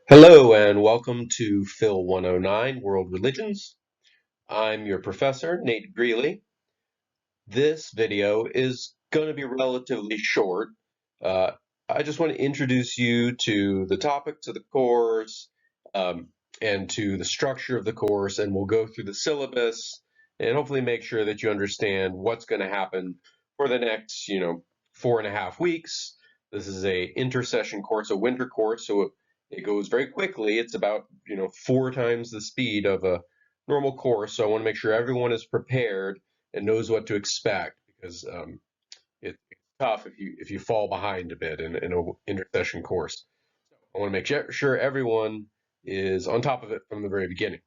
Hello and welcome to Phil 109 World Religions. I'm your professor, Nate Greeley. This video is going to be relatively short. Uh, I just want to introduce you to the topics of the course um, and to the structure of the course, and we'll go through the syllabus and hopefully make sure that you understand what's going to happen for the next, 4.5 weeks. This is a intersession course, a winter course, so it goes very quickly. It's about, 4 times the speed of a normal course. So I want to make sure everyone is prepared and knows what to expect because it's tough if you fall behind a bit in an intersession course. I want to make sure everyone is on top of it from the very beginning.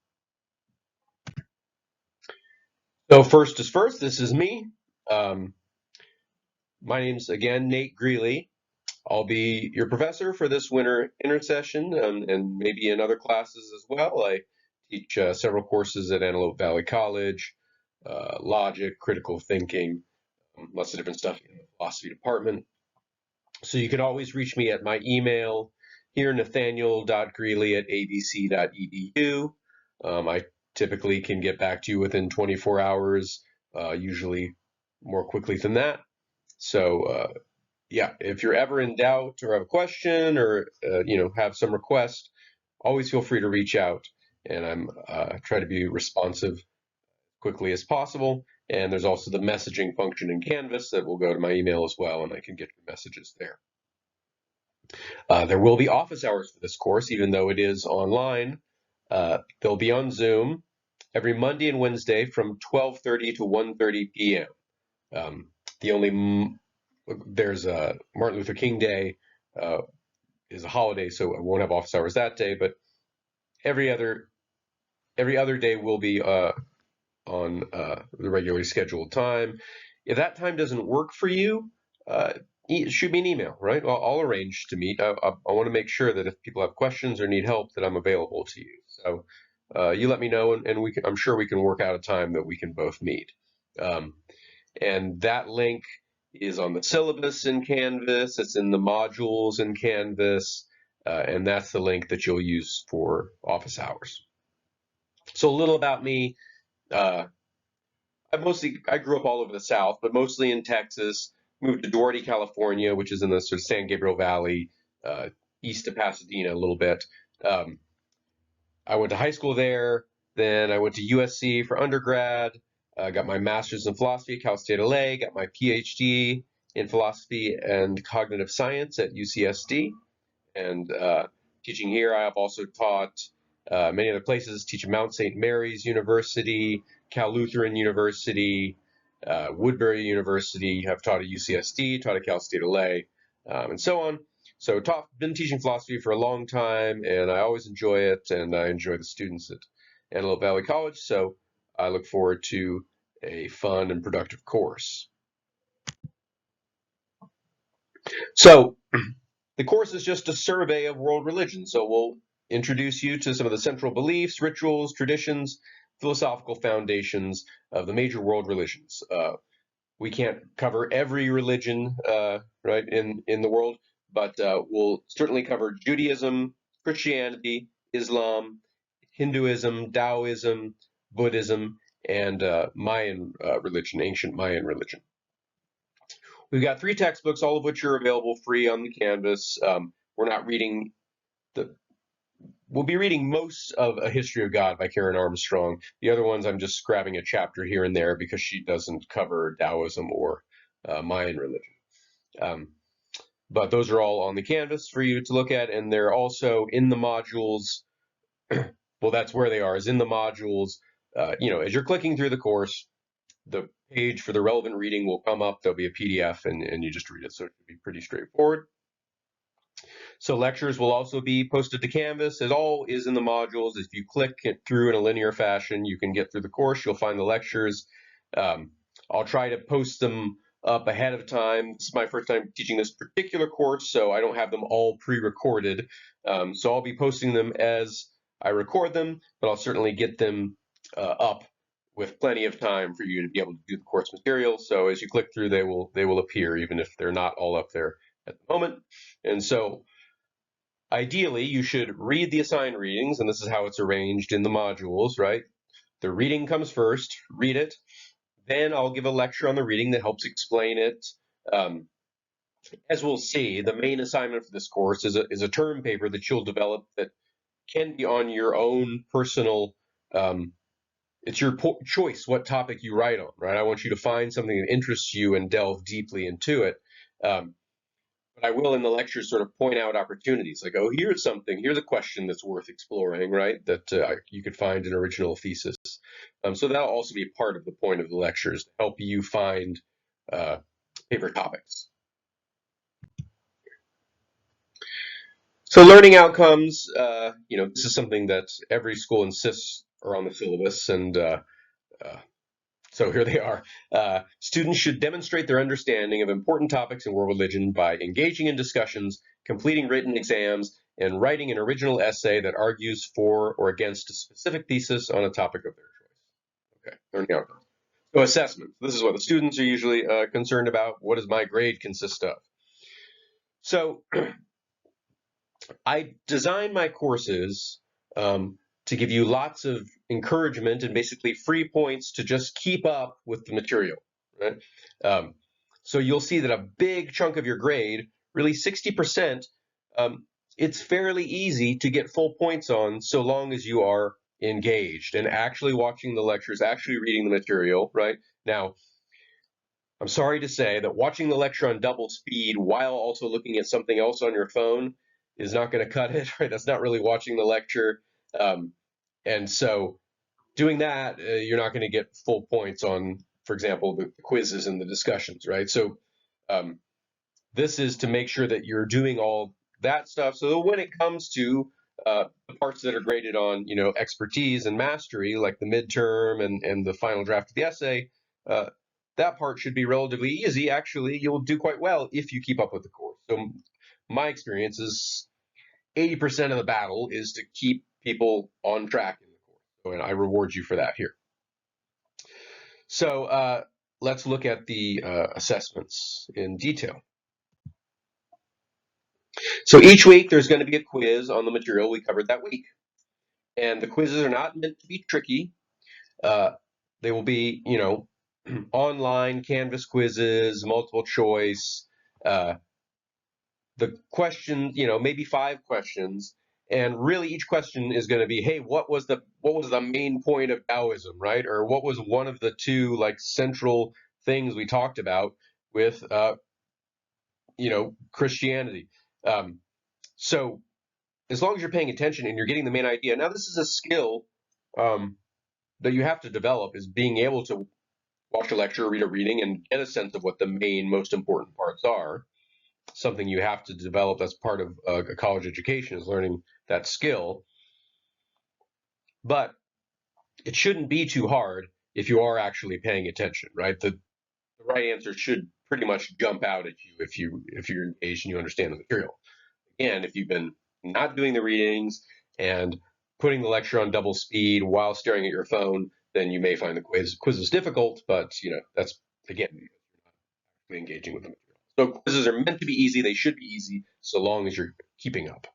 So first is first. This is me. Um, my name's again Nate Greeley. I'll be your professor for this winter intersession and maybe in other classes as well. I teach several courses at Antelope Valley College, logic, critical thinking, lots of different stuff in the philosophy department. So you can always reach me at my email here, nathaniel.greeley@abc.edu. I typically can get back to you within 24 hours, usually more quickly than that. So yeah, if you're ever in doubt or have a question or have some request, always feel free to reach out, and I'm try to be responsive quickly as possible. And there's also the messaging function in Canvas that will go to my email as well, and I can get your messages there. There will be office hours for this course, even though it is online. They'll be on Zoom every Monday and Wednesday from 12:30 to 1:30 p.m. The only there's Martin Luther King Day is a holiday, so I won't have office hours that day. But every other day will be on the regularly scheduled time. If that time doesn't work for you, shoot me an email, right? I'll arrange to meet. I want to make sure that if people have questions or need help, that I'm available to you. So you let me know, and I'm sure we can work out a time that we can both meet. And that link is on the syllabus in Canvas. It's in the modules in Canvas, and that's the link that you'll use for office hours. So a little about me. Uh, I grew up all over the South, but mostly in Texas. Moved to Duarte, California, which is in the sort of San Gabriel Valley, uh, east of Pasadena a little bit. Um, I went to high school there. Then I went to USC for undergrad. Got my master's in philosophy at Cal State LA. Got my PhD in philosophy and cognitive science at UCSD. And teaching here, I have also taught many other places. Teach at Mount St. Mary's University, Cal Lutheran University, Woodbury University. Have taught at UCSD, taught at Cal State LA, and so on. So been teaching philosophy for a long time, and I always enjoy it, and I enjoy the students at Antelope Valley College. So I look forward to a fun and productive course. So the course is just a survey of world religions, so we'll introduce you to some of the central beliefs, rituals, traditions, philosophical foundations of the major world religions. We can't cover every religion, right, in the world, but we'll certainly cover Judaism, Christianity, Islam, Hinduism, Taoism, Buddhism, and Mayan religion, ancient Mayan religion. We've got 3 textbooks, all of which are available free on the Canvas. We're not reading the We'll be reading most of A History of God by Karen Armstrong. The other ones, I'm just grabbing a chapter here and there because she doesn't cover Taoism or Mayan religion. But those are all on the Canvas for you to look at, and they're also in the modules. Well, that's where they are, is in the modules. As you're clicking through the course, the page for the relevant reading will come up. There'll be a PDF, and you just read it, so it should be pretty straightforward. So lectures will also be posted to Canvas. It all is in the modules. If you click it through in a linear fashion, you can get through the course. You'll find the lectures. I'll try to post them up ahead of time. This is my first time teaching this particular course, so I don't have them all pre-recorded. So I'll be posting them as I record them, but I'll certainly get them up with plenty of time for you to be able to do the course material. So as you click through, they will appear, even if they're not all up there at the moment. And so Ideally, you should read the assigned readings, and this is how it's arranged in the modules, right? The reading comes first, read it. Then I'll give a lecture on the reading that helps explain it. As we'll see, the main assignment for this course is a term paper that you'll develop that can be on your own personal, it's your choice what topic you write on, right? I want you to find something that interests you and delve deeply into it. But I will in the lecture sort of point out opportunities like, oh, here's a question that's worth exploring, right? That you could find an original thesis. So that'll also be part of the point of the lectures to help you find paper topics. So learning outcomes, this is something that every school insists are on the syllabus, and so here they are. Students should demonstrate their understanding of important topics in world religion by engaging in discussions, completing written exams, and writing an original essay that argues for or against a specific thesis on a topic of their choice. Okay, learning outcomes. So assessment. This is what the students are usually concerned about. What does my grade consist of? So I design my courses to give you lots of encouragement and basically free points to just keep up with the material, right? So you'll see that a big chunk of your grade, really 60%, it's fairly easy to get full points on so long as you are engaged and actually watching the lectures, actually reading the material, right? Now, I'm sorry to say that watching the lecture on double speed while also looking at something else on your phone is not going to cut it, right? That's not really watching the lecture. And so doing that, you're not going to get full points on, for example, the quizzes and the discussions, right? So this is to make sure that you're doing all that stuff so that when it comes to the parts that are graded on, expertise and mastery, like the midterm and the final draft of the essay, that part should be relatively easy. Actually, you'll do quite well if you keep up with the course. So my experience is 80% of the battle is to keep people on track in the course. And I reward you for that here. So let's look at the assessments in detail. So each week there's going to be a quiz on the material we covered that week. And the quizzes are not meant to be tricky. They will be, online Canvas quizzes, multiple choice. The question, maybe 5 questions, and really each question is going to be, hey, what was the main point of Taoism, right? Or what was one of the 2 central things we talked about with Christianity? So as long as you're paying attention and you're getting the main idea. Now, this is a skill that you have to develop, is being able to watch a lecture, read a reading, and get a sense of what the main, most important parts are. Something you have to develop. That's part of a college education, is learning that skill. But it shouldn't be too hard if you are actually paying attention, right? The right answer should pretty much jump out at you if you're engaged and you understand the material. Again, if you've been not doing the readings and putting the lecture on double speed while staring at your phone, then you may find the quizzes difficult, but that's, again, you're engaging with the material. So quizzes are meant to be easy. They should be easy so long as you're keeping up.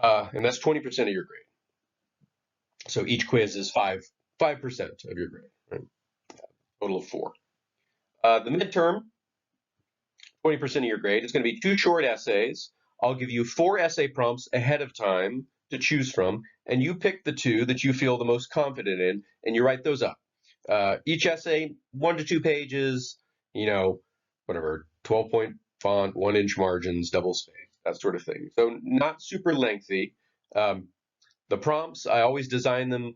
And that's 20% of your grade. So each quiz is 5% of your grade, right? Total of 4. The midterm, 20% of your grade, is going to be 2 short essays. I'll give you 4 essay prompts ahead of time to choose from, and you pick the 2 that you feel the most confident in, and you write those up. Each essay, 1 to 2 pages, whatever, 12-point font, 1-inch margins, double space, that sort of thing. So not super lengthy. The prompts, I always design them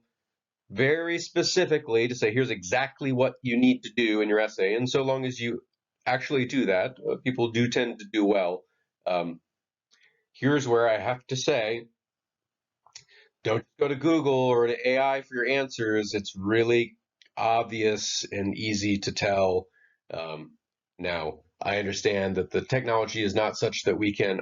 very specifically to say, here's exactly what you need to do in your essay. And so long as you actually do that, people do tend to do well. Here's where I have to say, don't go to Google or to AI for your answers. It's really obvious and easy to tell. Now, I understand that the technology is not such that we can,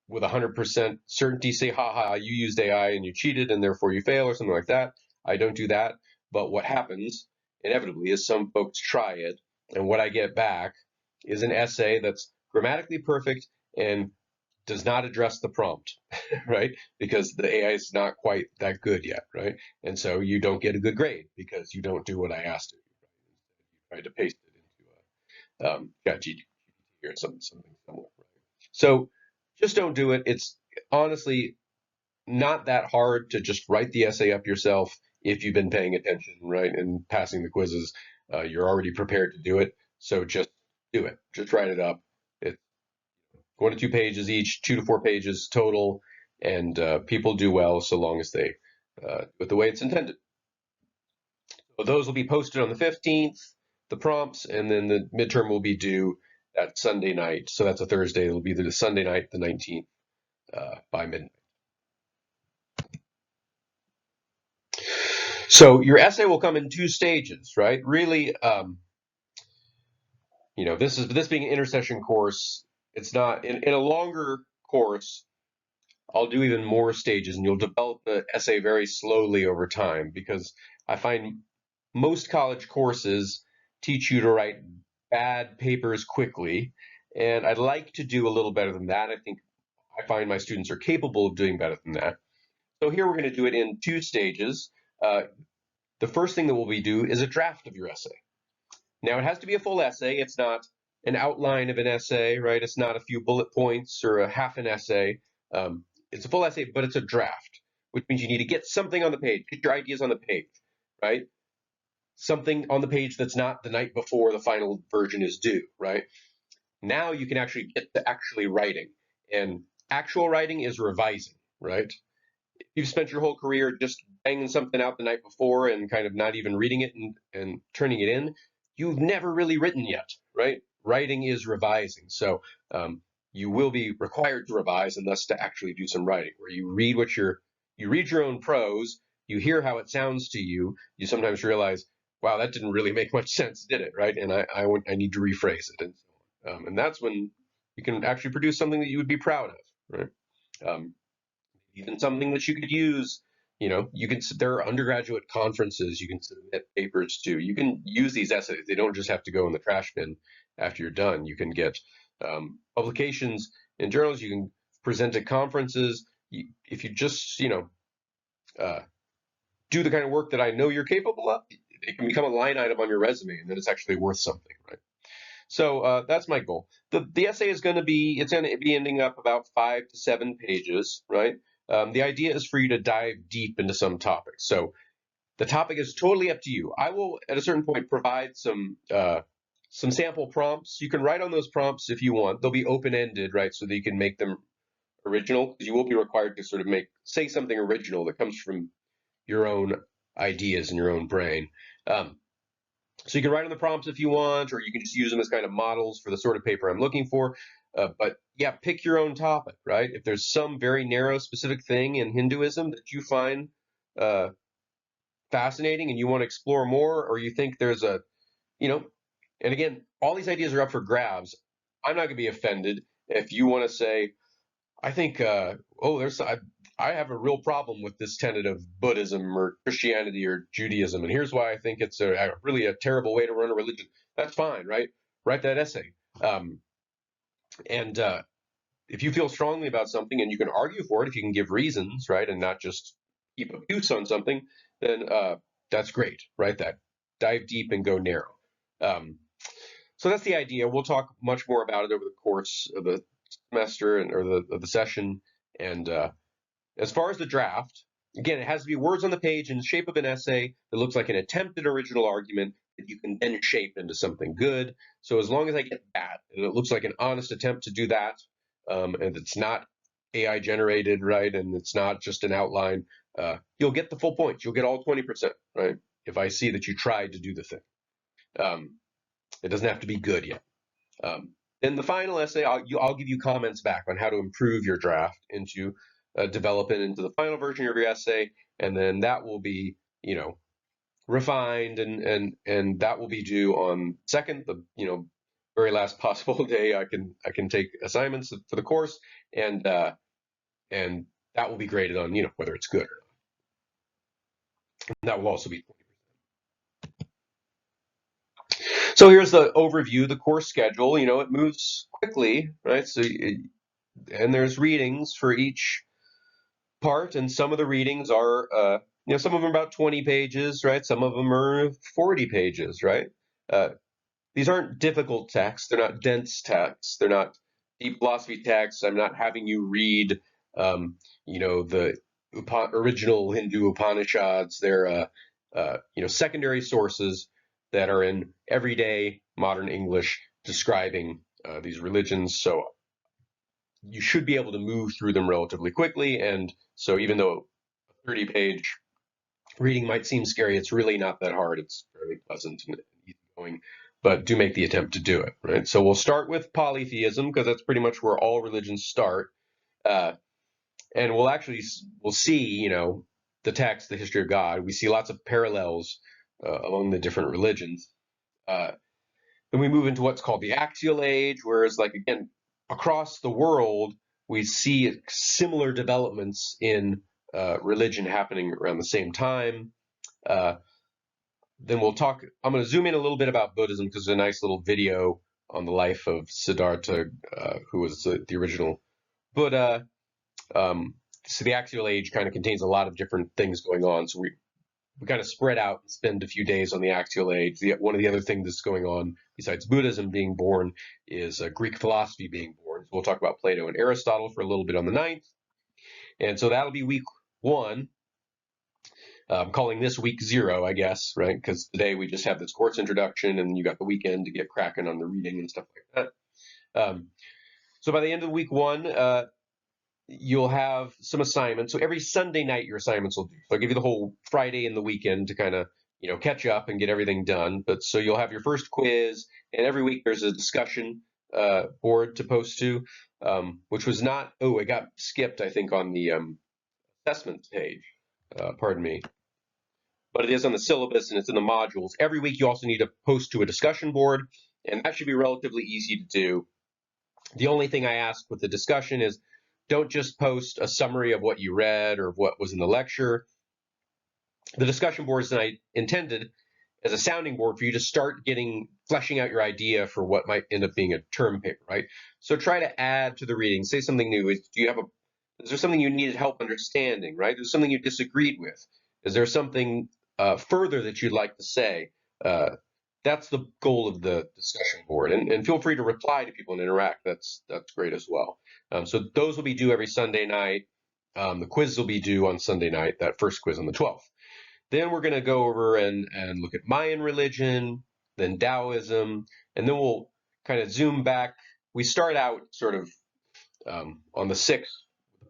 with 100% certainty, say, haha, you used AI and you cheated and therefore you fail or something like that. I don't do that. But what happens inevitably is some folks try it, and what I get back is an essay that's grammatically perfect and does not address the prompt, right? Because the AI is not quite that good yet, right? And so you don't get a good grade because you don't do what I asked you. You tried to paste it into a ChatGPT or something similar. Right? So just don't do it. It's honestly not that hard to just write the essay up yourself if you've been paying attention, right? And passing the quizzes. You're already prepared to do it. So just do it. Just write it up. It's 1 to 2 pages each, 2 to 4 pages total, and people do well so long as they do it the way it's intended. So those will be posted on the 15th, the prompts, and then the midterm will be due that Sunday night. So that's a Thursday. It'll be the Sunday night, the 19th, by midnight. So your essay will come in 2 stages, right? Really, this being an intercession course, it's not in a longer course. I'll do even more stages, and you'll develop the essay very slowly over time because I find most college courses teach you to write bad papers quickly, and I'd like to do a little better than that. I find my students are capable of doing better than that. So here we're going to do it in 2 stages. The first thing that we do is a draft of your essay. Now, it has to be a full essay. It's not an outline of an essay, right? It's not a few bullet points or a half an essay. It's a full essay, but it's a draft, which means you need to get something on the page, get your ideas on the page, right? Something on the page that's not the night before the final version is due, right? Now you can actually get to actually writing. And actual writing is revising, right? If you've spent your whole career just banging something out the night before and kind of not even reading it and turning it in, you've never really written yet, right? Writing is revising. So you will be required to revise and thus to actually do some writing where you read your own prose, you hear how it sounds to you, you sometimes realize, wow, that didn't really make much sense, did it? Right? And I need to rephrase it. And that's when you can actually produce something that you would be proud of, right? Even something that you could use. There are undergraduate conferences you can submit papers to. You can use these essays. They don't just have to go in the trash bin after you're done. You can get publications in journals. You can present at conferences. If you just, do the kind of work that I know you're capable of, it can become a line item on your resume, and then it's actually worth something, right? So that's my goal. The essay is going to be ending up about 5 to 7 pages, right? The idea is for you to dive deep into some topics. So the topic is totally up to you. I will, at a certain point, provide some sample prompts. You can write on those prompts if you want. They'll be open-ended, right? So that you can make them original, because you will be required to sort of say something original that comes from your own ideas in your own brain. So you can write on the prompts if you want, or you can just use them as kind of models for the sort of paper I'm looking for. But yeah, pick your own topic, right? If there's some very narrow specific thing in Hinduism that you find fascinating and you want to explore more, or you think there's and again, all these ideas are up for grabs. I'm not going to be offended if you want to say, I think, I have a real problem with this tenet of Buddhism or Christianity or Judaism, and here's why I think it's really a terrible way to run a religion. That's fine, right? Write that essay. And if you feel strongly about something and you can argue for it, if you can give reasons, right, and not just keep abuse on something, then that's great. Write that. Dive deep and go narrow. So that's the idea. We'll talk much more about it over the course of the semester or the session. And as far as the draft, again, it has to be words on the page in the shape of an essay that looks like an attempted original argument that you can then shape into something good. So as long as I get that, and it looks like an honest attempt to do that, and it's not AI generated, right, and it's not just an outline, you'll get the full points. You'll get all 20%, right, if I see that you tried to do the thing. It doesn't have to be good yet. In the final essay, I'll give you comments back on how to improve your draft into develop it into the final version of your essay, and then that will be, refined, and that will be due on second, the very last possible day I can take assignments for the course, and that will be graded on whether it's good or not. And that will also be 20%. So here's the overview, the course schedule. It moves quickly, right? So and there's readings for each part, and some of the readings are, some of them are about 20 pages, right? Some of them are 40 pages, right? Uh, these aren't difficult texts. They're not dense texts. They're not deep philosophy texts. I'm not having you read, the original Hindu Upanishads. They're, secondary sources that are in everyday modern English describing these religions. So you should be able to move through them relatively quickly. And so even though a 30-page reading might seem scary, it's really not that hard. It's fairly pleasant and easy going, but do make the attempt to do it, right? So we'll start with polytheism because that's pretty much where all religions start. And we'll see, the text, the history of God. We see lots of parallels among the different religions. Then we move into what's called the axial age, whereas, like, again, across the world, we see similar developments in religion happening around the same time. Then I'm going to zoom in a little bit about Buddhism because there's a nice little video on the life of Siddhartha, who was the original Buddha. So the axial age kind of contains a lot of different things going on. So we kind of spread out and spend a few days on the axial age. One of the other things that's going on besides Buddhism being born is Greek philosophy being born. So we'll talk about Plato and Aristotle for a little bit on the 9th. And so that'll be week 1. I'm calling this week 0, I guess, right? Because today we just have this course introduction and you got the weekend to get cracking on the reading and stuff like that. So by the end of week 1, you'll have some assignments. So every Sunday night, your assignments will do. So I'll give you the whole Friday and the weekend to kind of, catch up and get everything done. But so you'll have your first quiz, and every week there's a discussion board to post to, which was not, it got skipped, I think, on the assessment page. Pardon me. But it is on the syllabus and it's in the modules. Every week you also need to post to a discussion board, and that should be relatively easy to do. The only thing I ask with the discussion is don't just post a summary of what you read or what was in the lecture. The discussion board is intended as a sounding board for you to start fleshing out your idea for what might end up being a term paper, right? So try to add to the reading, say something new. Is there something you needed help understanding, right? Is there something you disagreed with? Is there something further that you'd like to say? That's the goal of the discussion board, and feel free to reply to people and interact. That's great as well. So those will be due every Sunday night. The quiz will be due on Sunday night, that first quiz on the 12th. Then we're going to go over and look at Mayan religion, then Taoism, and then we'll kind of zoom back. We start out sort of on the 6th,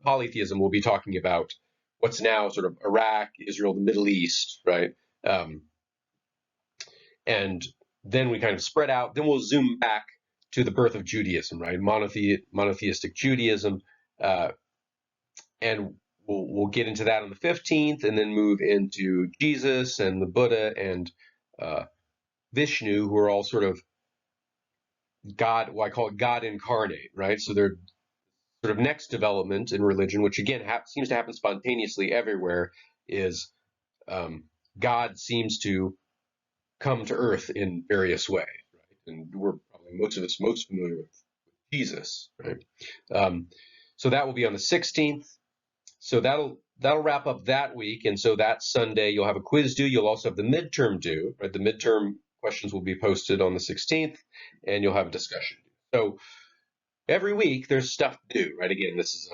polytheism. We'll be talking about what's now sort of Iraq, Israel, the Middle East, right? And then we kind of spread out. Then we'll zoom back to the birth of Judaism, right? Monotheistic Judaism. And we'll get into that on the 15th and then move into Jesus and the Buddha and Vishnu, who are all sort of God, I call it God incarnate, right? So they're sort of next development in religion, which again seems to happen spontaneously everywhere, is God seems to come to earth in various ways, right? And we're probably most of us most familiar with Jesus, right? So that will be on the 16th. So that'll wrap up that week. And so that Sunday you'll have a quiz due. You'll also have the midterm due, right? The midterm questions will be posted on the 16th, and you'll have a discussion. So every week there's stuff to do, right? Again, this is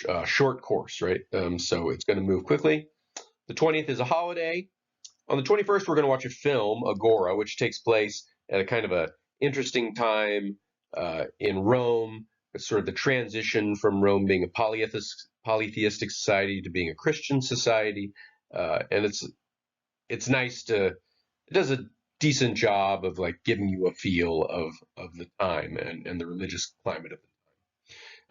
a short course, right? So it's going to move quickly. The 20th is a holiday. On the 21st, we're going to watch a film, Agora, which takes place at a kind of a interesting time in Rome. It's sort of the transition from Rome being a polytheistic society to being a Christian society. And it's nice it does a decent job of like giving you a feel of the time and the religious climate of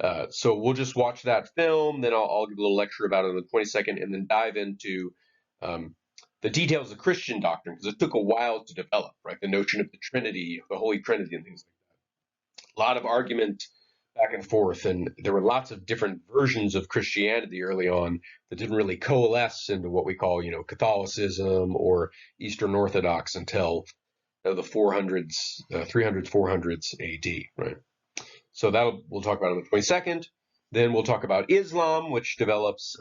the time. So we'll just watch that film, then I'll give a little lecture about it on the 22nd, and then dive into the details of Christian doctrine, because it took a while to develop, right? The notion of the Trinity, the Holy Trinity, and things like that. A lot of argument back and forth, and there were lots of different versions of Christianity early on that didn't really coalesce into what we call, Catholicism or Eastern Orthodox until the 300s, 400s AD, right? So we'll talk about on the 22nd. Then we'll talk about Islam, which develops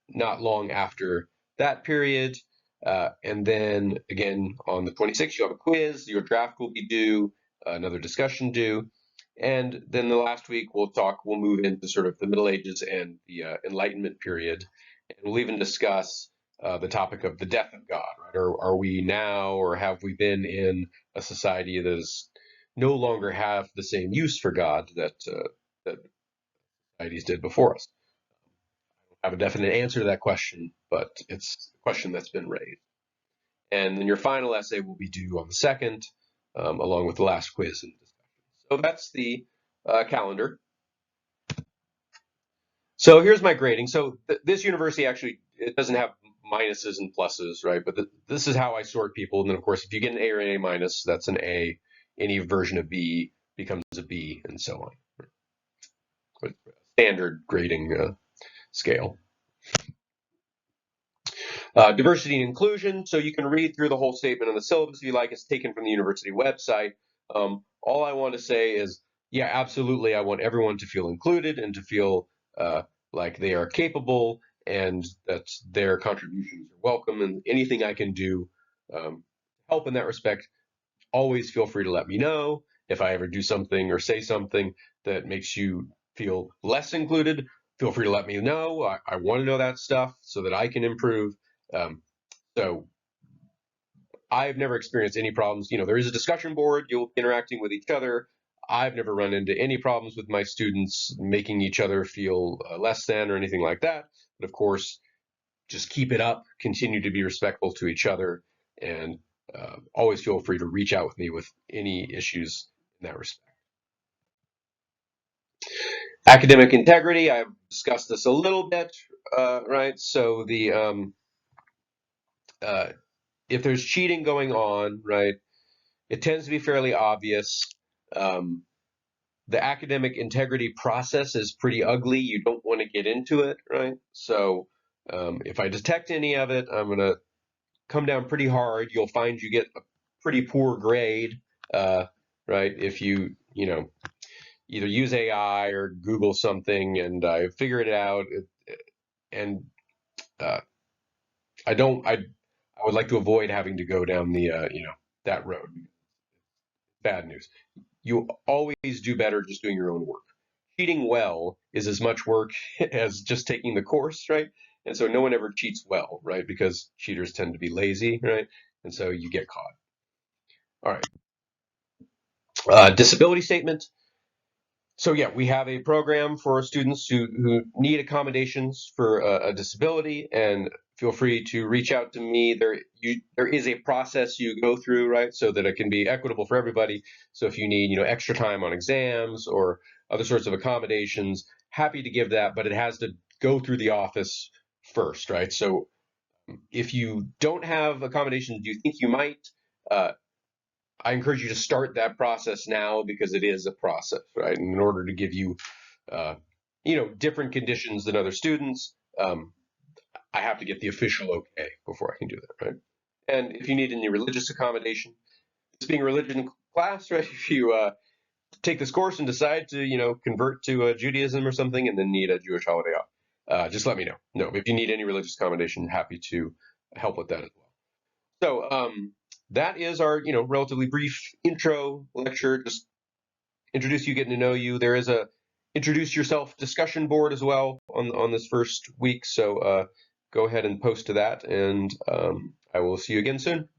not long after that period. And then again on the 26th, you have a quiz. Your draft will be due, another discussion due. And then the last week we'll move into sort of the Middle Ages and the Enlightenment period. And we'll even discuss the topic of the death of God, right? Are we now, or have we been in a society that is no longer have the same use for God that societies did before us? I have a definite answer to that question, but it's a question that's been raised. And then your final essay will be due on the 2nd, along with the last quiz and discussion. So that's the calendar. So here's my grading. So this university actually, it doesn't have minuses and pluses, right? But this is how I sort people. And then, of course, if you get an A or an A minus, that's an A. Any version of B becomes a B, and so on. Standard grading scale. Diversity and inclusion. So you can read through the whole statement on the syllabus if you like. It's taken from the university website. All I want to say is, yeah, absolutely. I want everyone to feel included and to feel like they are capable and that their contributions are welcome. And anything I can do help in that respect, always feel free to let me know. If I ever do something or say something that makes you feel less included, feel free to let me know. I want to know that stuff so that I can improve. So I've never experienced any problems. There is a discussion board, you'll be interacting with each other. I've never run into any problems with my students making each other feel less than or anything like that. But of course, just keep it up, continue to be respectful to each other, and always feel free to reach out with me with any issues in that respect. Academic integrity, I've discussed this a little bit, right? So if there's cheating going on, right, it tends to be fairly obvious. The academic integrity process is pretty ugly. You don't want to get into it, right? So if I detect any of it, I'm going to come down pretty hard. You'll find you get a pretty poor grade, right? If you either use AI or Google something and I figure it out, and I would like to avoid having to go down the that road. Bad news. You always do better just doing your own work. Cheating well is as much work as just taking the course, right? And so no one ever cheats well, right? Because cheaters tend to be lazy, right? And so you get caught. All right. Disability statement. So yeah, we have a program for students who need accommodations for a disability, and feel free to reach out to me. There is a process you go through, right, so that it can be equitable for everybody. So if you need, extra time on exams or other sorts of accommodations, happy to give that, but it has to go through the office first, right? So if you don't have accommodations, you think you might, I encourage you to start that process now, because it is a process, right? And in order to give you, different conditions than other students, I have to get the official okay before I can do that, right? And if you need any religious accommodation, this being a religion class, right? If you take this course and decide to, convert to Judaism or something, and then need a Jewish holiday off, just let me know. No, if you need any religious accommodation, happy to help with that as well. So that is our, relatively brief intro lecture, just introduce you, getting to know you. There is a introduce yourself discussion board as well on this first week. So go ahead and post to that, and I will see you again soon.